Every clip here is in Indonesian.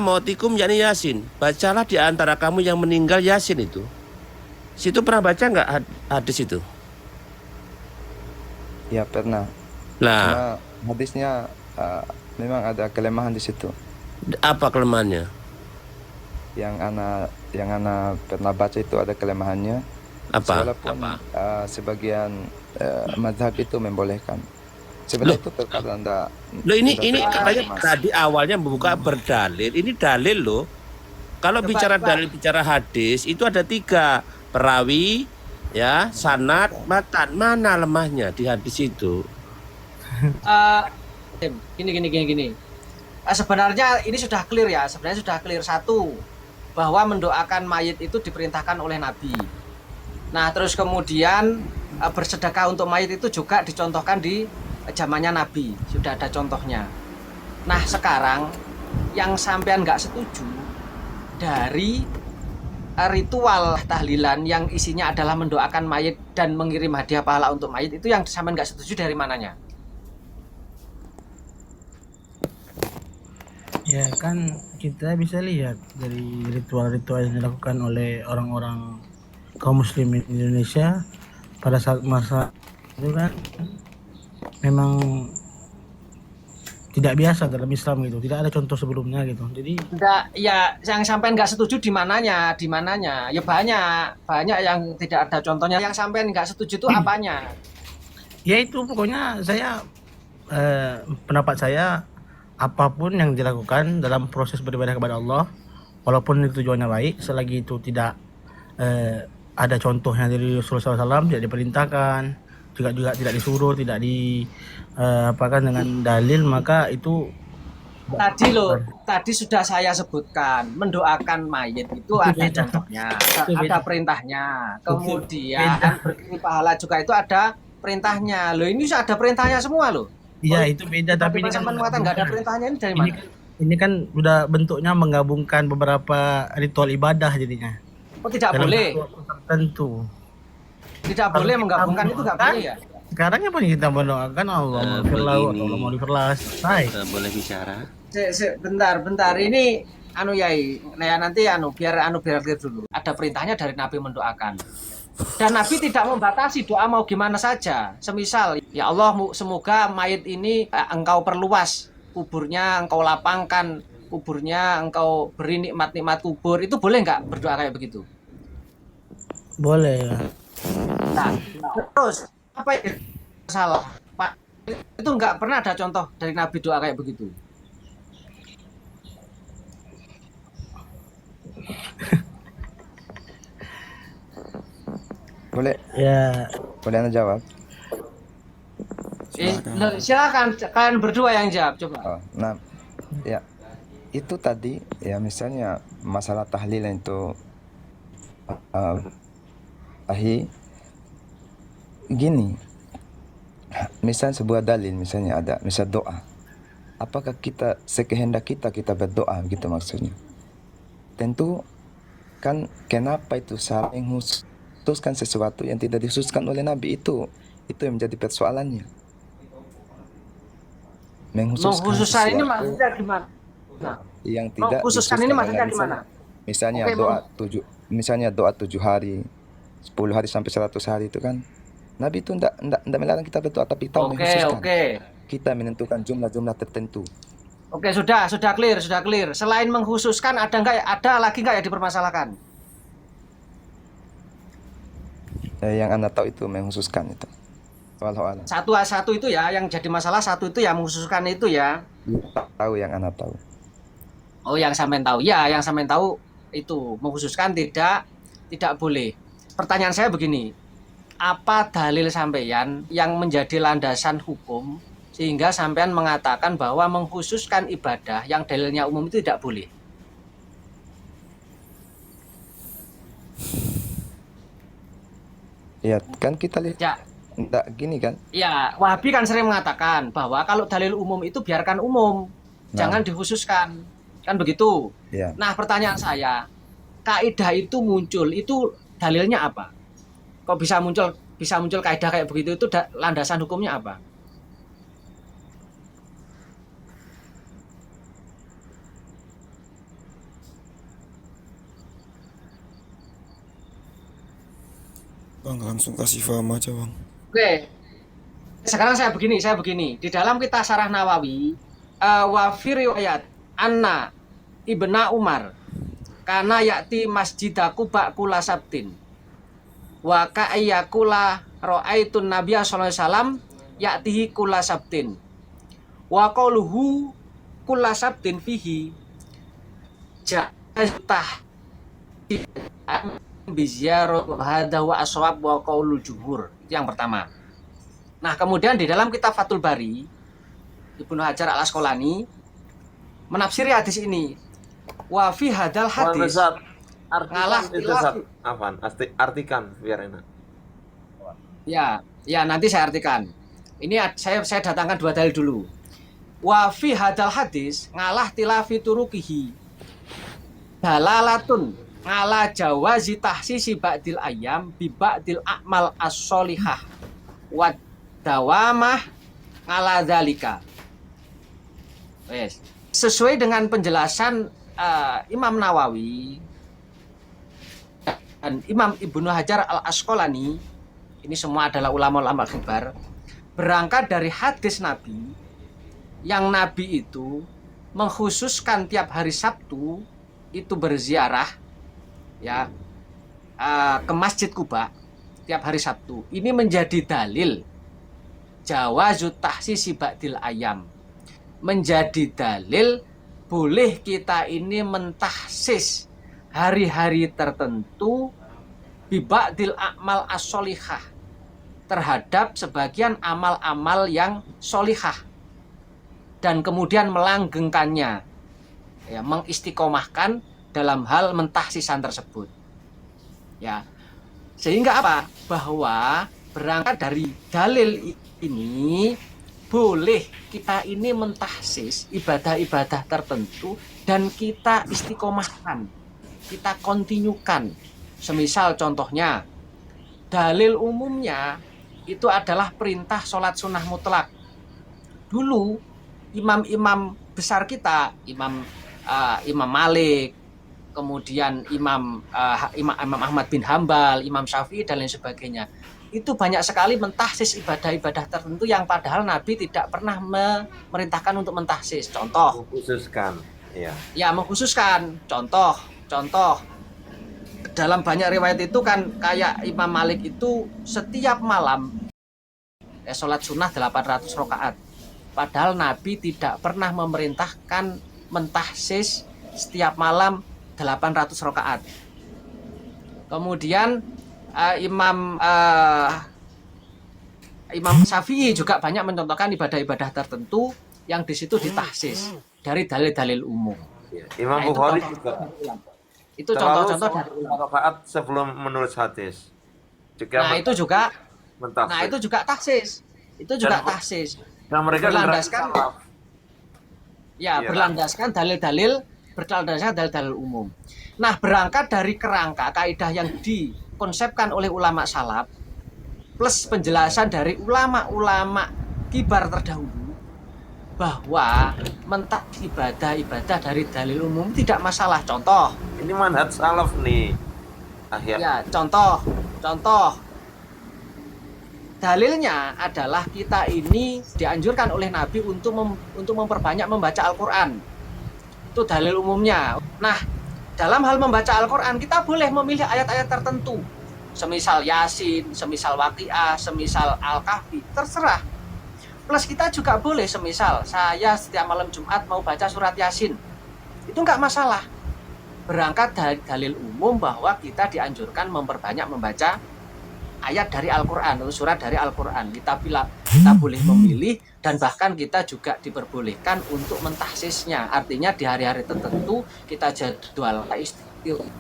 mautikum yakni Yasin. Bacalah di antara kamu yang meninggal Yasin itu. Situ pernah baca nggak hadis itu? Ya pernah. Nah, Cuma hadisnya memang ada kelemahan di situ. apa kelemahannya? Yang ana pernah baca itu ada kelemahannya. Apa? Walaupun sebagian mazhab itu membolehkan. Loh, Sebenarnya itu terkadang ini tidak katanya mas. tadi awalnya membuka berdalil. Ini dalil loh. Kalau bicara dalil, bicara hadis, itu ada 3. Perawi, ya, sanad, matan. Mana lemahnya di hadis itu? Gini. Sebenarnya ini sudah clear ya. Sebenarnya sudah clear. Satu, bahwa mendoakan mayit itu diperintahkan oleh Nabi. Nah, terus kemudian bersedekah untuk mayit itu juga dicontohkan di zamannya Nabi. Sudah ada contohnya. Nah, sekarang yang sampean nggak setuju dari ritual tahlilan yang isinya adalah mendoakan mayit dan mengirim hadiah pahala untuk mayit, itu yang sampean nggak setuju dari mananya? Ya kan kita bisa lihat dari ritual-ritual yang dilakukan oleh orang-orang kaum muslimin Indonesia pada saat masa itu kan memang tidak biasa dalam Islam gitu, tidak ada contoh sebelumnya gitu. Jadi Enggak, ya yang sampean nggak setuju di mananya? Di mananya? Ya banyak yang tidak ada contohnya. Yang sampean nggak setuju itu apanya? ya itu pokoknya saya pendapat saya apapun yang dilakukan dalam proses beribadah kepada Allah, walaupun itu tujuannya baik, selagi itu tidak ada contohnya dari Rasulullah SAW, tidak diperintahkan, juga tidak disuruh, tidak apakan dengan dalil, maka itu Tadi sudah saya sebutkan, mendoakan mayit itu ada beda. contohnya, Itu ada beda. perintahnya. Itu Kemudian beda. berkirim pahala juga itu ada perintahnya. Loh, ini ada perintahnya semua loh. Iya, itu beda, tapi ini Tiba-tiba kan sampean mengatakan nggak ada perintahnya, ini dari ini mana? ini kan udah bentuknya menggabungkan beberapa ritual ibadah jadinya Oh, tidak dalam boleh. satu waktu tertentu. Tidak Kalau boleh kita menggabungkan itu, nggak mendoakan, boleh ya? sekarang apa yang kita mendoakan Allah maghfirlahu atau Allah maghfirlah, selesai. Boleh bicara? Bentar. Ini Yai. Nah, nanti biar clear dulu. Ada perintahnya dari Nabi mendoakan. Dan Nabi tidak membatasi doa mau gimana saja. Semisal, ya Allah, semoga mayit ini engkau perluas kuburnya, engkau lapangkan kuburnya, engkau beri nikmat-nikmat kubur. Itu boleh nggak berdoa kayak begitu? Boleh ya. Nah, terus apa yang salah, Pak? Itu nggak pernah ada contoh dari Nabi doa kayak begitu. Boleh Ya, Anda jawab? Silakan kalian berdua yang jawab, coba. Nah, ya itu tadi ya, misalnya masalah tahlil itu gini. Misal sebuah dalil, misalnya ada misal doa. Apakah kita sekehendak kita berdoa gitu maksudnya? Tentu kan, kenapa itu saling khususkan sesuatu yang tidak dikhususkan oleh Nabi, itu yang menjadi persoalannya. Mengkhususkan ini maksudnya gimana? Yang tidak Mengkhususkan ini maksudnya gimana? Misalnya Oke, doa 7 hari, 10 hari sampai 100 hari itu kan, Nabi itu enggak melarang kita berdoa, tapi tahu mengkhususkan. Kita menentukan jumlah-jumlah tertentu. Oke, sudah clear. Selain mengkhususkan, ada lagi nggak yang dipermasalahkan? Yang Anda tahu itu mengkhususkan itu. Wallahu a'lam. Satu itu ya, yang jadi masalah satu itu ya, mengkhususkan itu ya. Tahu yang Anda tahu. Oh, yang sampean tahu. Ya, yang sampean tahu itu mengkhususkan tidak boleh. Pertanyaan saya begini, apa dalil sampean yang menjadi landasan hukum sehingga sampean mengatakan bahwa mengkhususkan ibadah yang dalilnya umum itu tidak boleh? Ya, kan kita lihat Ya, enggak gini kan. ya, Wahabi kan sering mengatakan bahwa kalau dalil umum itu biarkan umum, jangan dikhususkan. Kan begitu? Ya. Nah, pertanyaan saya, kaidah itu muncul, itu dalilnya apa? Kok bisa muncul kaidah kayak begitu, itu landasan hukumnya apa? Bang, langsung kasih paham aja, Bang. Oke, sekarang saya begini. Di dalam kita Syarah Nawawi, wa fi riwayat anna Ibna Umar kana yakti masjidah Quba kula sabtin wa ka'ayyakula ra'aitun nabiyya sallallahu alaihi wasallam ya'tihi kula sabtin wa qauluhu kula sabtin fihi ja'atah biziarah hadha wa aswab wa qaulul jumhur. Itu yang pertama. Nah, kemudian di dalam kitab Fathul Bari, Ibnu Hajar Al Asqalani menafsiri hadis ini. Wa fi hadal hadis ngalah artikan biar enak. Ya nanti saya artikan. Ini saya datangkan 2 dalil dulu. Wa fi hadal hadis ngalah tilafi turukihi dalalatun ngala jawazi tahsisi ba'dil ayam bi ba'dil a'mal as-solihah wa dawamah ngala dzalika. Wes. Sesuai dengan penjelasan Imam Nawawi dan Imam Ibnu Hajar Al Asqalani, ini semua adalah ulama-ulama kibar, berangkat dari hadis Nabi yang Nabi itu mengkhususkan tiap hari Sabtu itu berziarah ya ke Masjid Quba tiap hari Sabtu. Ini menjadi dalil jawazut tahsisi ba'dil ayam, menjadi dalil boleh kita ini mentahsis hari-hari tertentu biba'dil a'mal as-solihah, terhadap sebagian amal-amal yang solihah, dan kemudian melanggengkannya, ya, mengistiqomahkan dalam hal mentahsisan tersebut, ya. Sehingga apa? Bahwa berangkat dari dalil ini boleh kita ini mentahsis ibadah-ibadah tertentu dan kita istiqomahkan, kita kontinukan. Semisal contohnya, dalil umumnya itu adalah perintah sholat sunnah mutlak. Dulu imam-imam besar kita, Imam Malik, kemudian Imam Ahmad bin Hambal, Imam Syafi'i dan lain sebagainya, itu banyak sekali mentahsis ibadah-ibadah tertentu yang padahal Nabi tidak pernah memerintahkan untuk mentahsis. Contoh, Mengkhususkan, ya. Ya, mengkhususkan. Contoh dalam banyak riwayat itu kan kayak Imam Malik itu setiap malam sholat sunnah 800 rakaat. Padahal Nabi tidak pernah memerintahkan mentahsis setiap malam 800 rakaat. Kemudian Imam Syafi'i juga banyak mencontohkan ibadah-ibadah tertentu yang di situ ditahsis dari dalil-dalil umum. Ya. Imam Nah, itu Bukhari contoh- juga Itu contoh-contoh dari selalu rakaat sebelum menulis hadis. Juga Nah, itu juga mentahsis. Nah, itu juga tahsis. Itu juga Dan- tahsis. Dan mereka berlandaskan generasi salaf. Ya, Iya. berlandaskan dalil-dalil umum. Nah, berangkat dari kerangka kaidah yang dikonsepkan oleh ulama salaf plus penjelasan dari ulama-ulama kibar terdahulu bahwa mentah ibadah-ibadah dari dalil umum tidak masalah. Contoh, Ini manhaj salaf nih. Akhir. ya, contoh dalilnya adalah kita ini dianjurkan oleh Nabi untuk memperbanyak membaca Al-Quran. Itu dalil umumnya. Nah, dalam hal membaca Al-Quran kita boleh memilih ayat-ayat tertentu, semisal Yasin, semisal Waqiah, semisal Al-Kahfi, terserah. Plus kita juga boleh semisal saya setiap malam Jumat mau baca surat Yasin, itu nggak masalah. Berangkat dari dalil umum bahwa kita dianjurkan memperbanyak membaca ayat dari Al-Quran atau surat dari Al-Quran. Kita boleh memilih dan bahkan kita juga diperbolehkan untuk mentahsisnya. Artinya di hari-hari tertentu kita jadwal istiqomah.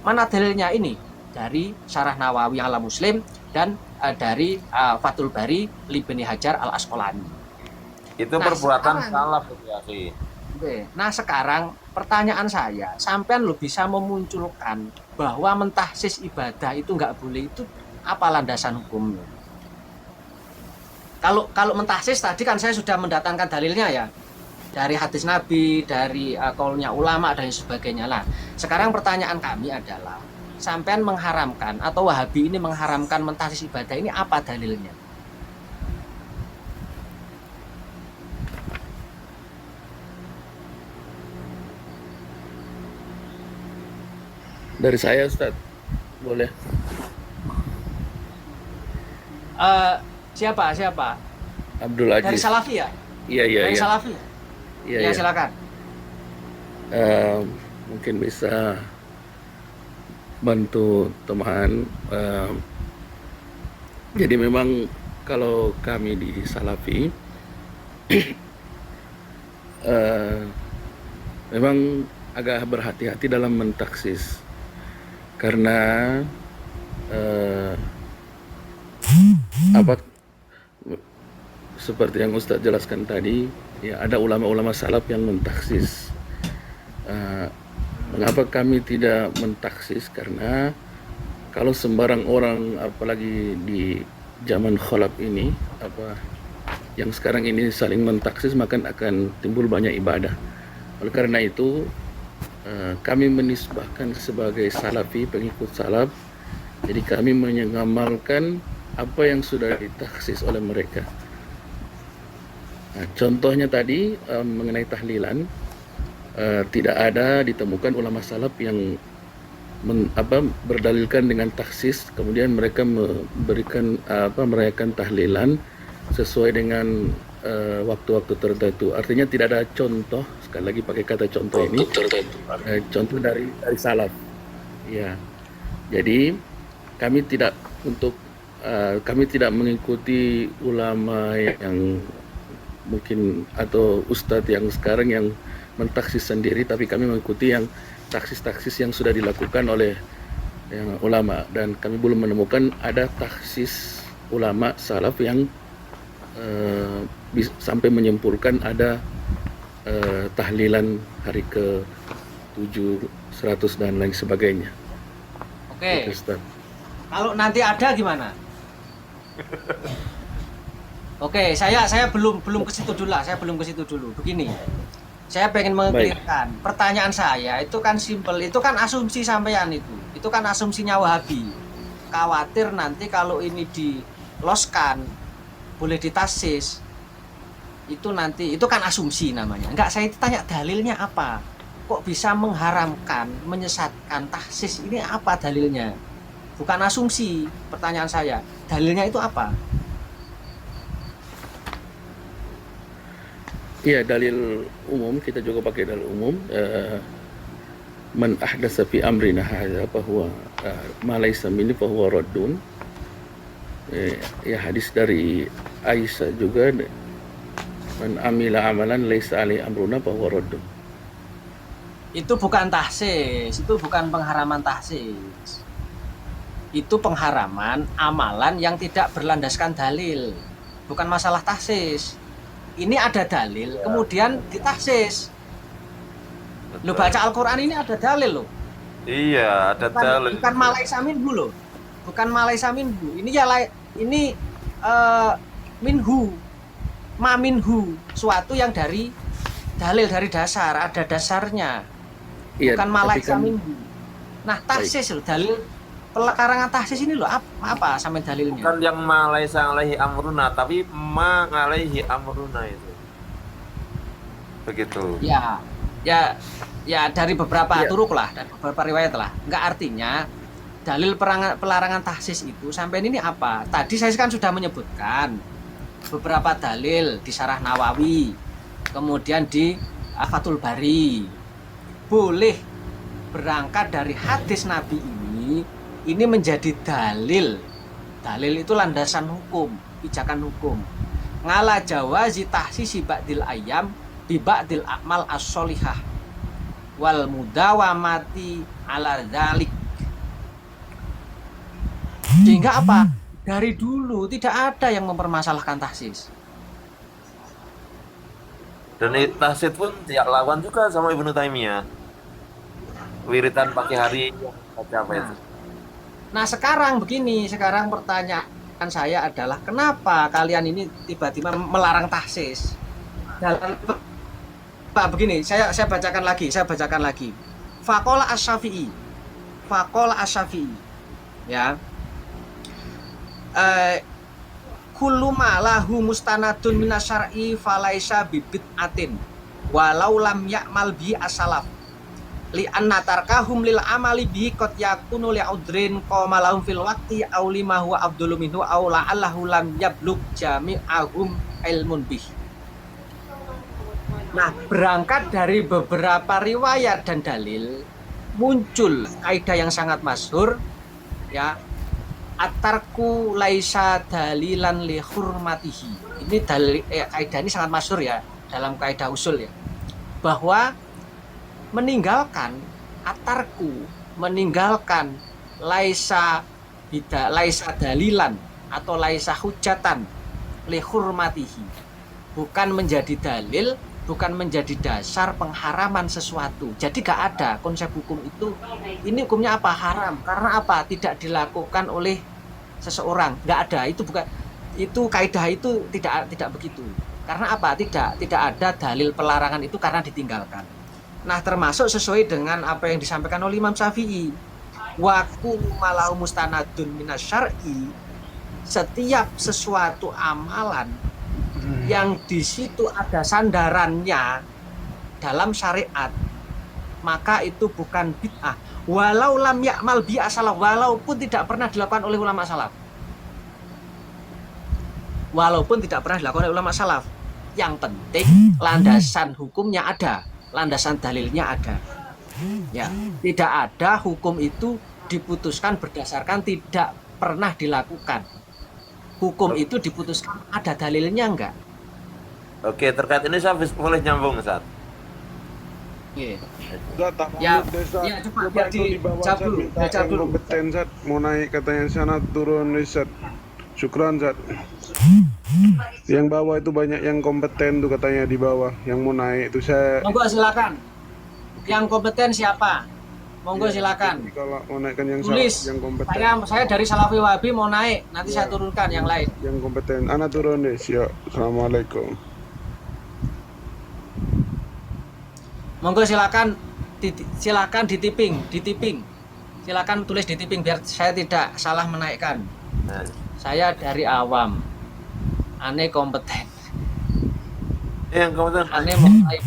Mana dalilnya ini? Dari Syarah Nawawi ala Muslim dan dari Fathul Bari Ibnu Hajar Al Asqalani. Itu Nah, perbuatan sekarang- salaf ya, akhi. Oke. Nah, sekarang pertanyaan saya, sampean lo bisa memunculkan bahwa mentahsis ibadah itu nggak boleh, itu apa landasan hukumnya? Kalau mentahsis tadi kan saya sudah mendatangkan dalilnya ya, dari hadis Nabi, dari kaulnya ulama dan sebagainya lah. Sekarang pertanyaan kami adalah sampean mengharamkan atau Wahabi ini mengharamkan mentahsis ibadah, ini apa dalilnya? Dari saya Ustaz, boleh. Siapa? Abdul Dari Aziz. Salafi ya? Iya, iya, Dari iya. Salafi? Iya, Ya, iya. silakan. Mungkin bisa bantu teman. Jadi memang kalau kami di Salafi, eh, memang agak berhati-hati dalam mentaksis karena apa seperti yang Ustadz jelaskan tadi, ya ada ulama-ulama salaf yang mentaksis. Mengapa kami tidak mentaksis? Karena kalau sembarang orang, apalagi di zaman khalaf ini, yang sekarang ini saling mentaksis, maka akan timbul banyak ibadah. Oleh karena itu, kami menisbahkan sebagai salafi, pengikut salaf. Jadi kami mengamalkan apa yang sudah ditaksis oleh mereka. Nah, contohnya tadi mengenai tahlilan, tidak ada ditemukan ulama salaf yang berdalilkan dengan taksis, kemudian mereka memberikan merayakan tahlilan sesuai dengan waktu-waktu tertentu. Artinya tidak ada contoh, sekali lagi pakai kata contoh ini, contoh dari salaf. Ya, jadi kami tidak mengikuti ulama yang mungkin atau ustadz yang sekarang yang mentaksis sendiri, tapi kami mengikuti yang taksis-taksis yang sudah dilakukan oleh yang ulama, dan kami belum menemukan ada taksis ulama salaf yang sampai menyimpulkan ada tahlilan hari ke-7, 100 dan lain sebagainya. Oke. Gitu, Ustaz. Kalau nanti ada gimana? Oke, saya belum ke situ dulu lah. Saya belum ke situ dulu. Begini. Saya pengen mengklirkan. Pertanyaan saya itu kan simpel, itu kan asumsi sampean itu. Itu kan asumsinya Wahabi. Khawatir nanti kalau ini diloskan, boleh ditasis. Itu nanti, itu kan asumsi namanya. Enggak, saya tanya dalilnya apa? Kok bisa mengharamkan, menyesatkan tahsis? Ini apa dalilnya? Bukan asumsi, pertanyaan saya. Dalilnya itu apa? Iya, dalil umum, kita juga pakai dalil umum. Man ahdasa fi amrina hadza fahuwa ma laysa minni fahuwa raddun. Ya, hadis dari Aisyah juga, man amila amalan laysa alaihi amruna fahuwa raddun. Itu bukan tahsis, itu bukan pengharaman tahsis. Itu pengharaman amalan yang tidak berlandaskan dalil. Bukan masalah tahsis. Ini ada dalil, kemudian ditahsis. Lo baca Al-Quran ini ada dalil loh. Iya, ada dalil. Bukan malaisa minhu loh. Bukan malaisa minhu. Ini ya ini minhu. Ma minhu. Suatu yang dari dalil, dari dasar, ada dasarnya. Iya, Bukan tapi malaisa kan minhu. Nah, tahsis loh, dalil pelarangan tahsis ini loh, apa sampai dalilnya? Bukan yang ma laisa alaihi amruna, tapi ma alaihi amruna itu. Begitu. Ya dari beberapa Iya. turuk lah, dan beberapa riwayat lah. Enggak, artinya dalil pelarangan tahsis itu sampai ini apa? Tadi saya kan sudah menyebutkan beberapa dalil di Syarah Nawawi, kemudian di Fathul Bari. Boleh berangkat dari hadis Nabi ini menjadi dalil. Dalil itu landasan hukum, pijakan hukum. Ngala jawazi tahsisi ba'dil ayam bi ba'dil a'mal as-sholihah wal mudawamati ala dzalik. Sehingga apa? Dari dulu tidak ada yang mempermasalahkan tahsis. Dan tahsid pun tidak lawan juga sama Ibnu Taimiyah. Wiritan pagi hari baca apa itu? Nah sekarang begini, sekarang pertanyaan saya adalah kenapa kalian ini tiba-tiba melarang tahsis? Dalam Pak begini, saya bacakan lagi. Faqala Asy-Syafi'i. Faqala Asy-Syafi'i. Ya. Kullu ma lahu mustanadun minasyar'i falaisa bibid'atin walau lam ya'mal bi asalaf li anna tarkahum lil amali bi qad yakunu li udrin qama lahum fil waqti aw lima huwa afdalu minhu aw la'allahu lam yablugh jami'ahum ilmun bih. Nah, berangkat dari beberapa riwayat dan dalil muncul kaidah yang sangat masyhur, ya, atarku laisa dalilan li hurmatihi. Ini dalil kaidah ini sangat masyhur ya dalam kaidah usul ya, bahwa meninggalkan atarku, meninggalkan laisa dalilan atau laisa hujatan li hurmatihi, bukan menjadi dalil, bukan menjadi dasar pengharaman sesuatu. Jadi gak ada konsep hukum itu. Ini hukumnya apa? Haram. Karena apa? Tidak dilakukan oleh seseorang. Gak ada. Itu bukan. Itu kaidah itu tidak begitu. Karena apa? Tidak ada dalil pelarangan itu karena ditinggalkan. Nah, termasuk sesuai dengan apa yang disampaikan oleh Imam Syafi'i. Wa kullu malahu mustanadun minasyar'i. Setiap sesuatu amalan yang di situ ada sandarannya dalam syariat, maka itu bukan bid'ah. Walau lam ya'mal bi asalaf, walaupun tidak pernah dilakukan oleh ulama salaf. Walaupun tidak pernah dilakukan oleh ulama salaf. Yang penting landasan hukumnya ada, landasan dalilnya ada. Ya, tidak ada hukum itu diputuskan berdasarkan tidak pernah dilakukan. Hukum itu diputuskan ada dalilnya enggak? Oke, terkait ini saya boleh nyambung, Ustaz. Iya. Zat, tak Ya, mau desa. ya, coba Coba biar itu di bawah dijawab Zat, dulu, minta dijawab yang dulu. kompeten Zat, mau naik katanya sana turun Zat. Syukran Zat. Yang bawah itu banyak yang kompeten tuh katanya di bawah, yang mau naik itu saya. Monggo silakan. Yang kompeten siapa? Monggo silakan. Kalau mau naikkan yang Tulis. yang kompeten. Saya dari Salafi Wahabi mau naik, nanti saya turunkan yang lain. Yang kompeten. Ana turun deh, siap. Assalamualaikum. Monggo silakan ditiping. Silakan tulis di tipping biar saya tidak salah menaikkan. Nah, Saya dari awam. Aneh kompeten. yang kemudian Aneh mau naik.